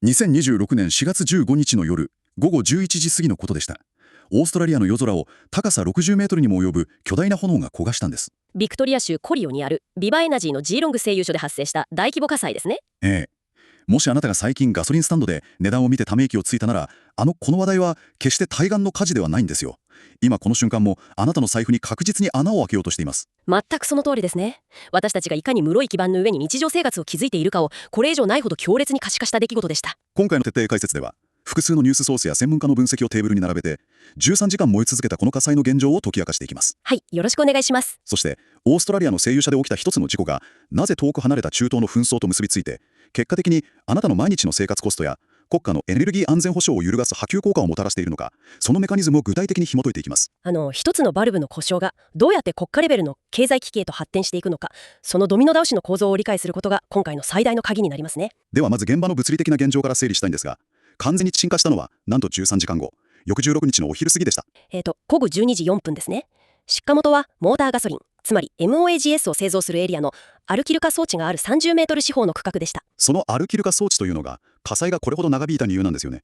2026年4月15日の夜、午後11時過ぎのことでした。オーストラリアの夜空を高さ60メートルにも及ぶ巨大な炎が焦がしたんです。ビクトリア州コリオにあるビバエナジーのジーロング製油所で発生した大規模火災ですね。ええ。もしあなたが最近ガソリンスタンドで値段を見てため息をついたなら、この話題は決して対岸の火事ではないんですよ。今この瞬間もあなたの財布に確実に穴を開けようとしています。全くその通りですね。私たちがいかに室い基盤の上に日常生活を築いているかをこれ以上ないほど強烈に可視化した出来事でした。今回の徹底解説では、複数のニュースソースや専門家の分析をテーブルに並べて、13時間燃え続けたこの火災の現状を解き明かしていきます。はい、よろしくお願いします。そして、オーストラリアの製油車で起きた一つの事故が、なぜ遠く離れた中東の紛争と結びついて、結果的にあなたの毎日の生活コストや国家のエネルギー安全保障を揺るがす波及効果をもたらしているのか、そのメカニズムを具体的に紐解いていきます。一つのバルブの故障がどうやって国家レベルの経済危機へと発展していくのか、そのドミノ倒しの構造を理解することが今回の最大の鍵になりますね。ではまず現場の物理的な現状から整理したいんですが、完全に鎮火したのはなんと13時間後、翌16日のお昼過ぎでした。午後12時4分ですね。出火元はモーターガソリン、つまり MOAGS を製造するエリアのアルキル化装置がある30メートル四方の区画でした。そのアルキル化装置というのが火災がこれほど長引いた理由なんですよね。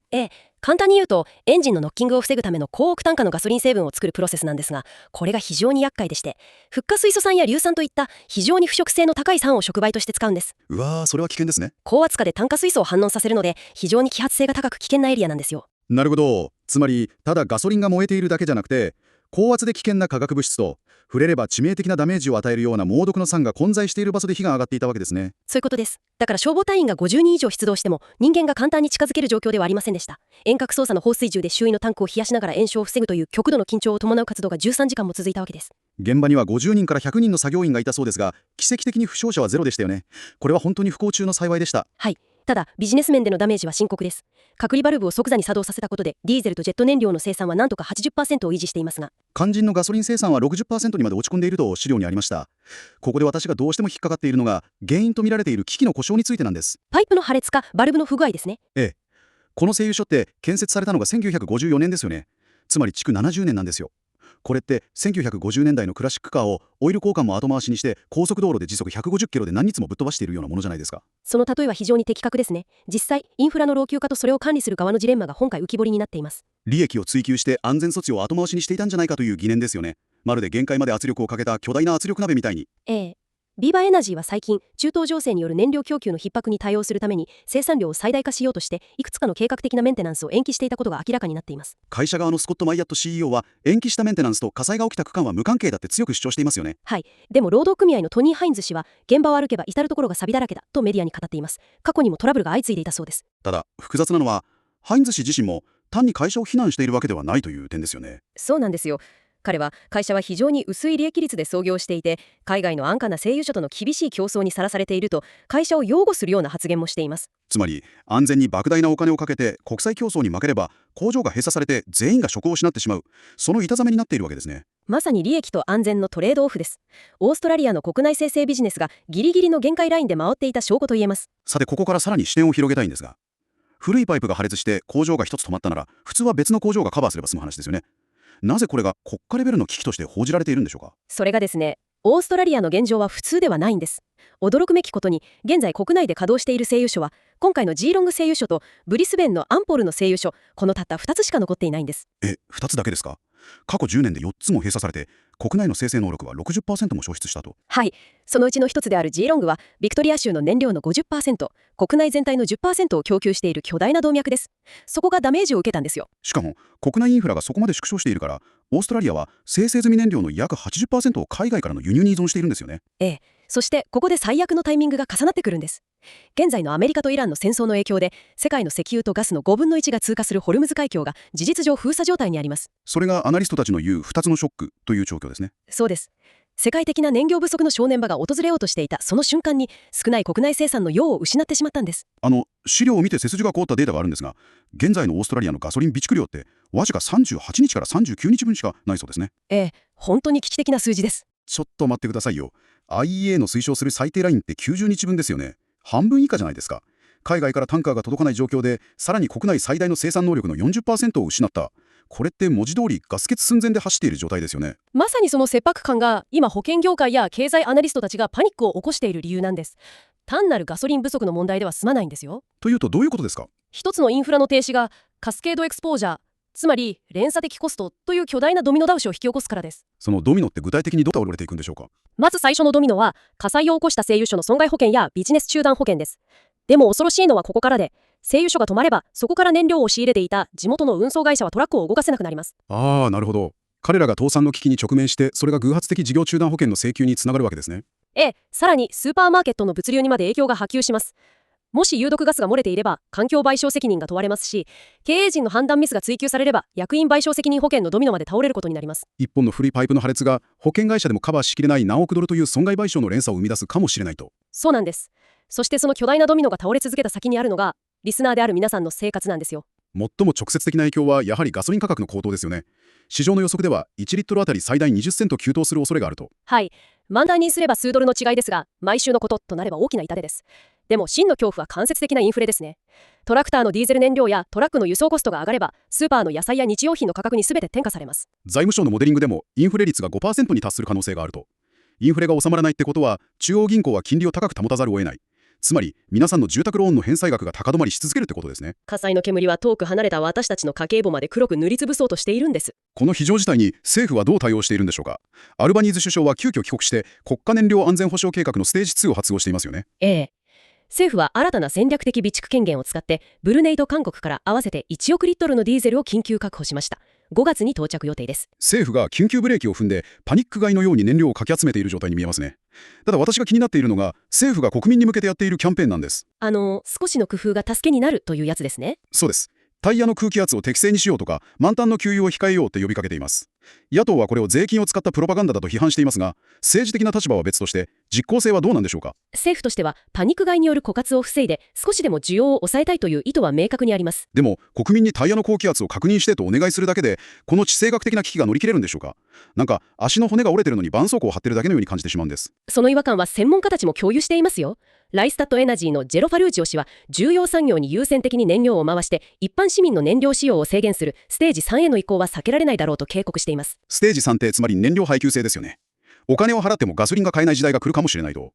簡単に言うとエンジンのノッキングを防ぐための高オクタン化のガソリン成分を作るプロセスなんですが、これが非常に厄介でして、フッ化水素酸や硫酸といった非常に腐食性の高い酸を触媒として使うんです。うわー、それは危険ですね。高圧化で炭化水素を反応させるので非常に揮発性が高く危険なエリアなんですよ。なるほど。つまりただガソリンが燃えているだけじゃなくて、高圧で危険な化学物質と触れれば致命的なダメージを与えるような猛毒の酸が混在している場所で火が上がっていたわけですね。そういうことです。だから消防隊員が50人以上出動しても人間が簡単に近づける状況ではありませんでした。遠隔操作の放水銃で周囲のタンクを冷やしながら炎症を防ぐという極度の緊張を伴う活動が13時間も続いたわけです。現場には50人から100人の作業員がいたそうですが、奇跡的に負傷者はゼロでしたよね。これは本当に不幸中の幸いでした。はい。ただビジネス面でのダメージは深刻です。隔離バルブを即座に作動させたことでディーゼルとジェット燃料の生産はなんとか 80% を維持していますが、肝心のガソリン生産は 60% にまで落ち込んでいると資料にありました。ここで私がどうしても引っかかっているのが、原因と見られている機器の故障についてなんです。パイプの破裂かバルブの不具合ですね。この製油所って建設されたのが1954年ですよね。つまり築70年なんですよ。これって1950年代のクラシックカーをオイル交換も後回しにして高速道路で時速150キロで何日もぶっ飛ばしているようなものじゃないですか。その例えは非常に的確ですね。実際インフラの老朽化とそれを管理する側のジレンマが今回浮き彫りになっています。利益を追求して安全措置を後回しにしていたんじゃないかという疑念ですよね。まるで限界まで圧力をかけた巨大な圧力鍋みたいに。ビバエナジーは最近中東情勢による燃料供給の逼迫に対応するために生産量を最大化しようとしていくつかの計画的なメンテナンスを延期していたことが明らかになっています。会社側のスコット・マイヤット CEO は延期したメンテナンスと火災が起きた区間は無関係だって強く主張していますよね。はい。でも労働組合のトニー・ハインズ氏は現場を歩けば至るところが錆だらけだとメディアに語っています。過去にもトラブルが相次いでいたそうです。ただ複雑なのは、ハインズ氏自身も単に会社を非難しているわけではないという点ですよね。そうなんですよ。彼は会社は非常に薄い利益率で操業していて、海外の安価な製油所との厳しい競争にさらされていると会社を擁護するような発言もしています。つまり安全に莫大なお金をかけて国際競争に負ければ工場が閉鎖されて全員が職を失ってしまう、その痛手になっているわけですね。まさに利益と安全のトレードオフです。オーストラリアの国内生成ビジネスがギリギリの限界ラインで回っていた証拠と言えます。さてここからさらに視点を広げたいんですが、古いパイプが破裂して工場が一つ止まったなら普通は別の工場がカバーすれば済む話ですよね。なぜこれが国家レベルの危機として報じられているんでしょうか。それがですね、オーストラリアの現状は普通ではないんです。驚くべきことに現在国内で稼働している製油所は今回のジーロング製油所とブリスベンのアンポールの製油所、このたった2つしか残っていないんです。2つだけですか。過去10年で4つも閉鎖されて国内の生成能力は 60% も消失したと。はい。そのうちの一つであるジーロングはビクトリア州の燃料の 50%、国内全体の 10% を供給している巨大な動脈です。そこがダメージを受けたんですよ。しかも国内インフラがそこまで縮小しているから、オーストラリアは生成済み燃料の約 80% を海外からの輸入に依存しているんですよね。そしてここで最悪のタイミングが重なってくるんです。現在のアメリカとイランの戦争の影響で世界の石油とガスの5分の1が通過するホルムズ海峡が事実上封鎖状態にあります。それがアナリストたちの言う2つのショックという状況ですね。そうです。世界的な燃料不足の正念場が訪れようとしていたその瞬間に少ない国内生産の用を失ってしまったんです。資料を見て背筋が凍ったデータがあるんですが、現在のオーストラリアのガソリン備蓄量ってわずか38日から39日分しかないそうですね。本当に危機的な数字です。ちょっと待ってくださいよ。IEA の推奨する最低ラインって90日分ですよね。半分以下じゃないですか。海外からタンカーが届かない状況で、さらに国内最大の生産能力の 40% を失った。これって文字通りガス欠寸前で走っている状態ですよね。まさにその切迫感が今保険業界や経済アナリストたちがパニックを起こしている理由なんです。単なるガソリン不足の問題では済まないんですよ。というとどういうことですか。一つのインフラの停止がカスケードエクスポージャー、つまり連鎖的コストという巨大なドミノ倒しを引き起こすからです。そのドミノって具体的にどう倒れていくんでしょうか？まず最初のドミノは火災を起こした製油所の損害保険やビジネス中断保険です。でも恐ろしいのはここからで、製油所が止まればそこから燃料を仕入れていた地元の運送会社はトラックを動かせなくなります。ああ、なるほど。彼らが倒産の危機に直面して、それが偶発的事業中断保険の請求につながるわけですね。さらにスーパーマーケットの物流にまで影響が波及します。もし有毒ガスが漏れていれば環境賠償責任が問われますし、経営陣の判断ミスが追及されれば役員賠償責任保険のドミノまで倒れることになります。一本の古いパイプの破裂が保険会社でもカバーしきれない何億ドルという損害賠償の連鎖を生み出すかもしれないと。そうなんです。そしてその巨大なドミノが倒れ続けた先にあるのがリスナーである皆さんの生活なんですよ。最も直接的な影響はやはりガソリン価格の高騰ですよね。市場の予測では1リットルあたり最大20セント急騰する恐れがあると。はい。満単にすれば数ドルの違いですが、毎週のこととなれば大きな痛手です。でも真の恐怖は間接的なインフレですね。トラクターのディーゼル燃料やトラックの輸送コストが上がれば、スーパーの野菜や日用品の価格に全て転嫁されます。財務省のモデリングでもインフレ率が 5% に達する可能性があると。インフレが収まらないってことは、中央銀行は金利を高く保たざるを得ない。つまり皆さんの住宅ローンの返済額が高止まりし続けるってことですね。火災の煙は遠く離れた私たちの家計簿まで黒く塗りつぶそうとしているんです。この非常事態に政府はどう対応しているんでしょうか？アルバニーズ首相は急遽帰国して国家燃料安全保障計画のステージ2を発動していますよね。政府は新たな戦略的備蓄権限を使ってブルネイと韓国から合わせて1億リットルのディーゼルを緊急確保しました。5月に到着予定です。政府が緊急ブレーキを踏んでパニック買いのように燃料をかき集めている状態に見えますね。ただ私が気になっているのが政府が国民に向けてやっているキャンペーンなんです。少しの工夫が助けになるというやつですね。そうです。タイヤの空気圧を適正にしようとか満タンの給油を控えようって呼びかけています。野党はこれを税金を使ったプロパガンダだと批判していますが、政治的な立場は別として実効性はどうなんでしょうか？政府としてはパニック買いによる枯渇を防いで少しでも需要を抑えたいという意図は明確にあります。でも国民にタイヤの高気圧を確認してとお願いするだけでこの地政学的な危機が乗り切れるんでしょうか？なんか足の骨が折れてるのに絆創膏を貼ってるだけのように感じてしまうんです。その違和感は専門家たちも共有していますよ。ライスタットエナジーのジェロ・ファルーチオ氏は重要産業に優先的に燃料を回して一般市民の燃料使用を制限するステージ3への移行は避けられないだろうと警告しています。ステージ3ってつまり燃料配給制ですよね。お金を払ってもガソリンが買えない時代が来るかもしれないと。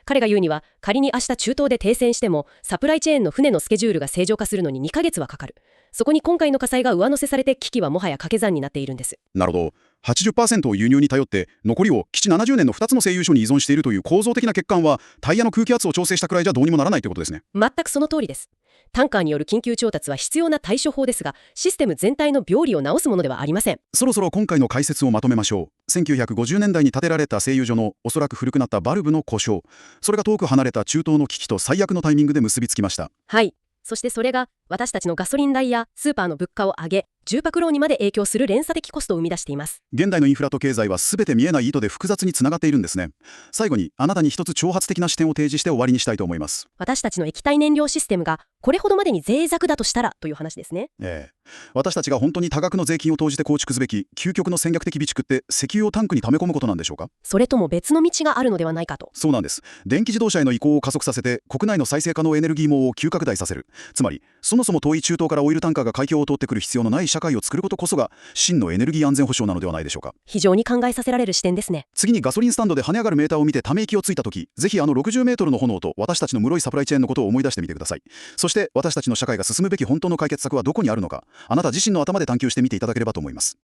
彼が言うには仮に明日中東で停戦してもサプライチェーンの船のスケジュールが正常化するのに2ヶ月はかかる。そこに今回の火災が上乗せされて危機はもはや掛け算になっているんです。なるほど。80% を輸入に頼って残りを基地70年の2つの製油所に依存しているという構造的な欠陥はタイヤの空気圧を調整したくらいじゃどうにもならないということですね。全くその通りです。タンカーによる緊急調達は必要な対処法ですが、システム全体の病理を治すものではありません。そろそろ今回の解説をまとめましょう。1950年代に建てられた製油所のおそらく古くなったバルブの故障、それが遠く離れた中東の危機と最悪のタイミングで結びつきました。はい。そしてそれが私たちのガソリン代やスーパーの物価を上げ、住宅ローンにまで影響する連鎖的コストを生み出しています。現代のインフラと経済は全て見えない糸で複雑につながっているんですね。最後にあなたに一つ挑発的な視点を提示して終わりにしたいと思います。私たちの液体燃料システムがこれほどまでに脆弱だとしたらという話ですね。私たちが本当に多額の税金を投じて構築すべき究極の戦略的備蓄って石油をタンクに溜め込むことなんでしょうか？それとも別の道があるのではないかと。そうなんです。電気自動車への移行を加速させて国内の再生可能エネルギー網を急拡大させる。つまりそもそも遠い中東からオイルタンカーが海峡を通ってくる必要のない社会を作ることこそが真のエネルギー安全保障なのではないでしょうか。非常に考えさせられる視点ですね。次にガソリンスタンドで跳ね上がるメーターを見てため息をついた時、ぜひ60メートルの炎と私たちの室井サプライチェーンのことを思い出してみてください。そして私たちの社会が進むべき本当の解決策はどこにあるのか、あなた自身の頭で探求してみていただければと思います。